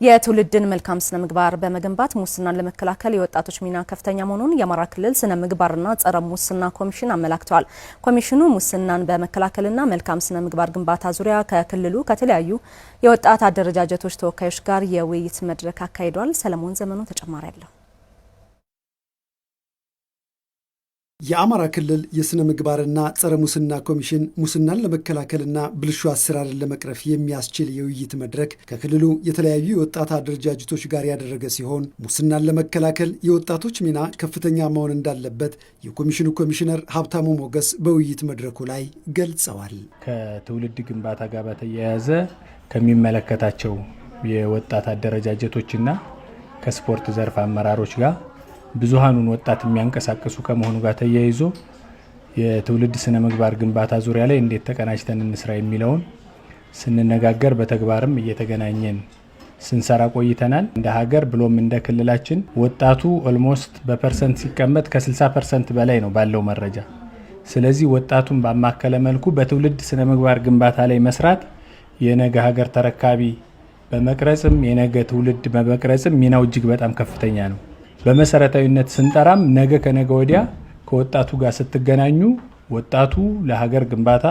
የትውልድን መልካም ስነ ምግባር በመገንባት ሙስናን ለመከላከል የወጣቶች ሚና ከፍተኛ መሆኑን የአማራ ክልል ስነ ምግባርና ጸረ ሙስና ኮሚሽን አመላክቷል። ኮሚሽኑ ሙስናን በመከላከልና መልካም ስነ ምግባር ግንባታ ዙሪያ ከክልሉ ከተለያዩ የወጣት አደረጃጀቶች ተወካዮች ጋር የውይይት መድረክ አካሂዷል። ሰለሞን ዘመኑ ተጨማሪ አለው። የአማራ ክልል የስነ ምግባርና ጸረ ሙስና ኮሚሽን ሙስናን ለመከላከልና ብልሹ አሰራርን ለመቅረፍ የሚያስችል የውይይት መድረክ ከክልሉ የተለያዩ የወጣት አደረጃጀቶች ጋር ያደረገ ሲሆን ሙስናን ለመከላከል የወጣቶች ሚና ከፍተኛ መሆን እንዳለበት የኮሚሽኑ ኮሚሽነር ሀብታሙ ሞገስ በውይይት መድረኩ ላይ ገልጸዋል። ከትውልድ ግንባታ ጋር በተያያዘ ከሚመለከታቸው የወጣት አደረጃጀቶችና ከስፖርት ዘርፍ አመራሮች ጋር ብዙሃኑን ወጣት የሚያንቀሳቅሱ ከመሆኑ ጋር ተያይዞ የትውልድ ስነ ምግባር ግንባታ ዙሪያ ላይ እንዴት ተቀናጅተን እንስራ የሚለውን ስንነጋገር በተግባርም እየተገናኘን ስንሰራ ቆይተናል። እንደ ሀገር ብሎም እንደ ክልላችን ወጣቱ ኦልሞስት በፐርሰንት ሲቀመጥ ከ60% በላይ ነው ባለው መረጃ። ስለዚህ ወጣቱን ባማከለ መልኩ በትውልድ ስነ ምግባር ግንባታ ላይ መስራት የነገ ሀገር ተረካቢ በመቅረጽም የነገ ትውልድ በመቅረጽም ሚናው እጅግ በጣም ከፍተኛ ነው። በመሰረታዊነት ስንጠራም ነገ ከነገ ወዲያ ከወጣቱ ጋር ስትገናኙ ወጣቱ ለሀገር ግንባታ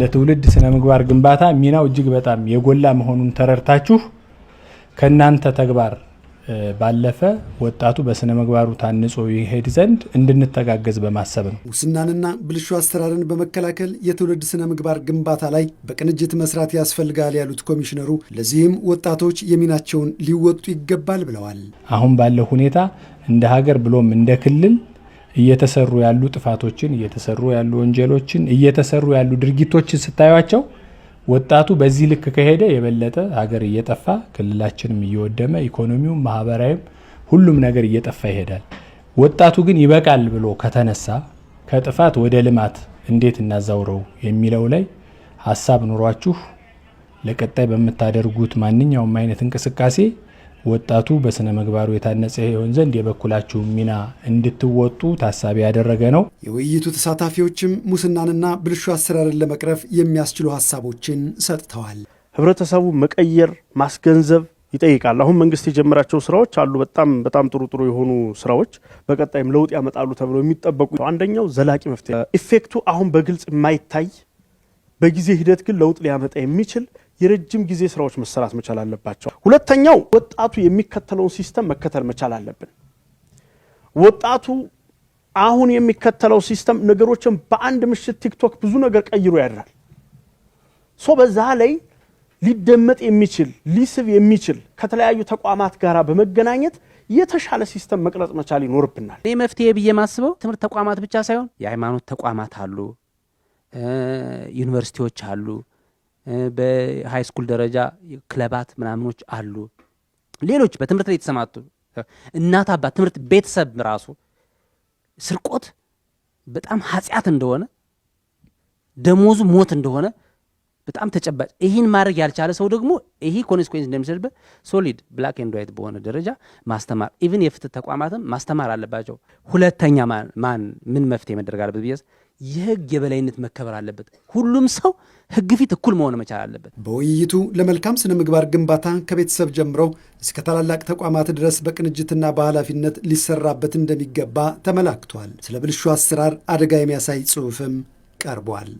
ለትውልድ ስነ ምግባር ግንባታ ሚናው እጅግ በጣም የጎላ መሆኑን ተረድታችሁ ከናንተ ተግባር ባለፈ ወጣቱ በስነ ምግባሩ ታንጾ ይሄድ ዘንድ እንድንተጋገዝ በማሰብ ነው። ሙስናንና ብልሹ አሰራርን በመከላከል የትውልድ ስነ ምግባር ግንባታ ላይ በቅንጅት መስራት ያስፈልጋል ያሉት ኮሚሽነሩ ለዚህም ወጣቶች የሚናቸውን ሊወጡ ይገባል ብለዋል። አሁን ባለው ሁኔታ እንደ ሀገር ብሎም እንደ ክልል እየተሰሩ ያሉ ጥፋቶችን፣ እየተሰሩ ያሉ ወንጀሎችን፣ እየተሰሩ ያሉ ድርጊቶችን ስታዩቸው ወጣቱ በዚህ ልክ ከሄደ የበለጠ ሀገር እየጠፋ ክልላችንም እየወደመ ኢኮኖሚውም ማህበራዊም ሁሉም ነገር እየጠፋ ይሄዳል። ወጣቱ ግን ይበቃል ብሎ ከተነሳ ከጥፋት ወደ ልማት እንዴት እናዛውረው የሚለው ላይ ሀሳብ ኑሯችሁ ለቀጣይ በምታደርጉት ማንኛውም አይነት እንቅስቃሴ ወጣቱ በስነ ምግባሩ የታነጸ ይሆን ዘንድ የበኩላችሁ ሚና እንድትወጡ ታሳቢ ያደረገ ነው። የውይይቱ ተሳታፊዎችም ሙስናንና ብልሹ አሰራርን ለመቅረፍ የሚያስችሉ ሀሳቦችን ሰጥተዋል። ህብረተሰቡ መቀየር ማስገንዘብ ይጠይቃል። አሁን መንግስት የጀመራቸው ስራዎች አሉ። በጣም ጥሩ የሆኑ ስራዎች በቀጣይም ለውጥ ያመጣሉ ተብሎ የሚጠበቁ አንደኛው ዘላቂ መፍትሄ ኢፌክቱ አሁን በግልጽ የማይታይ በጊዜ ሂደት ግን ለውጥ ሊያመጣ የሚችል የረጅም ጊዜ ስራዎች መሰራት መቻል አለባቸው። ሁለተኛው ወጣቱ የሚከተለውን ሲስተም መከተል መቻል አለብን። ወጣቱ አሁን የሚከተለው ሲስተም ነገሮችን በአንድ ምሽት ቲክቶክ ብዙ ነገር ቀይሮ ያድራል። በዛ ላይ ሊደመጥ የሚችል ሊስብ የሚችል ከተለያዩ ተቋማት ጋር በመገናኘት የተሻለ ሲስተም መቅረጽ መቻል ይኖርብናል። ይህ መፍትሄ ብዬ ማስበው ትምህርት ተቋማት ብቻ ሳይሆን የሃይማኖት ተቋማት አሉ፣ ዩኒቨርሲቲዎች አሉ፣ በሃይ ስኩል ደረጃ ክለባት ምናምኖች አሉ፣ ሌሎች በትምህርት ላይ የተሰማቱ እናት አባት ትምህርት ቤተሰብ ራሱ ስርቆት በጣም ኃጢአት እንደሆነ ደሞዙ ሞት እንደሆነ በጣም ተጨባጭ ይህን ማድረግ ያልቻለ ሰው ደግሞ ይሄ ኮንሲኩዌንስ እንደሚሰጥበት ሶሊድ ብላክ ኤንድ ዋይት በሆነ ደረጃ ማስተማር ኢቭን የፍትህ ተቋማትም ማስተማር አለባቸው። ሁለተኛ ምን መፍትሄ መደረግ አለበት ብዬ የህግ የበላይነት መከበር አለበት። ሁሉም ሰው ህግ ፊት እኩል መሆን መቻል አለበት። በውይይቱ ለመልካም ስነ ምግባር ግንባታ ከቤተሰብ ጀምረው እስከ ታላላቅ ተቋማት ድረስ በቅንጅትና በኃላፊነት ሊሰራበት እንደሚገባ ተመላክቷል። ስለ ብልሹ አሰራር አደጋ የሚያሳይ ጽሑፍም ቀርቧል።